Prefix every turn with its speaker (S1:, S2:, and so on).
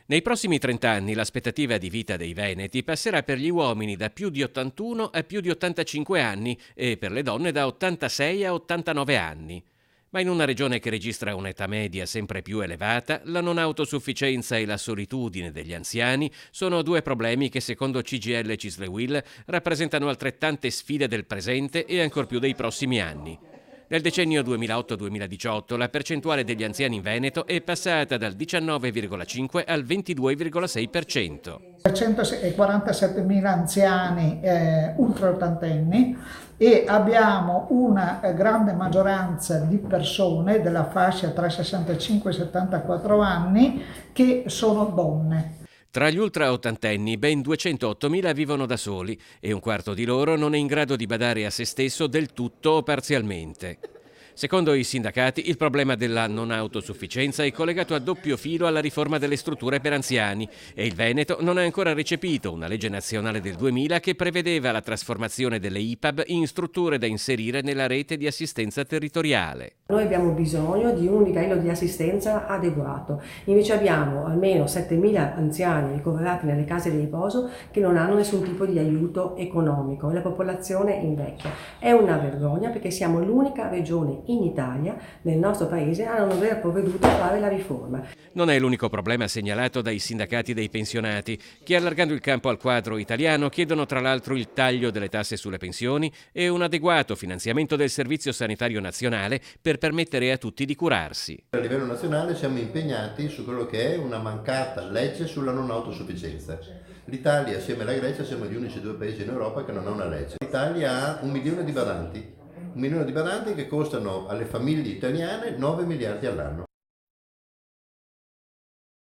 S1: Nei prossimi 30 anni l'aspettativa di vita dei veneti passerà per gli uomini da più di 81 a più di 85 anni e per le donne da 86 a 89 anni. Ma in una regione che registra un'età media sempre più elevata, la non autosufficienza e la solitudine degli anziani sono due problemi che secondo CGIL Cislewill rappresentano altrettante sfide del presente e ancor più dei prossimi anni. Nel decennio 2008-2018 la percentuale degli anziani in Veneto è passata dal 19,5 al 22,6%.
S2: 147.000 anziani ultra ottantenni e abbiamo una grande maggioranza di persone della fascia tra 65 e 74 anni che sono donne.
S1: Tra gli ultra ottantenni ben 208.000 vivono da soli e un quarto di loro non è in grado di badare a se stesso del tutto o parzialmente. Secondo i sindacati, il problema della non autosufficienza è collegato a doppio filo alla riforma delle strutture per anziani e il Veneto non ha ancora recepito una legge nazionale del 2000 che prevedeva la trasformazione delle IPAB in strutture da inserire nella rete di assistenza territoriale.
S3: Noi abbiamo bisogno di un livello di assistenza adeguato, invece abbiamo almeno 7.000 anziani ricoverati nelle case di riposo che non hanno nessun tipo di aiuto economico e la popolazione invecchia. È una vergogna perché siamo l'unica regione in Italia, nel nostro paese, a non aver provveduto a fare la riforma.
S1: Non è l'unico problema segnalato dai sindacati dei pensionati, che allargando il campo al quadro italiano chiedono tra l'altro il taglio delle tasse sulle pensioni e un adeguato finanziamento del Servizio Sanitario Nazionale per permettere a tutti di curarsi.
S4: A livello nazionale siamo impegnati su quello che è una mancata legge sulla non autosufficienza. L'Italia, assieme alla Grecia, siamo gli unici due paesi in Europa che non ha una legge. L'Italia ha 1 milione di badanti. 1 milione di badanti che costano alle famiglie italiane 9 miliardi all'anno.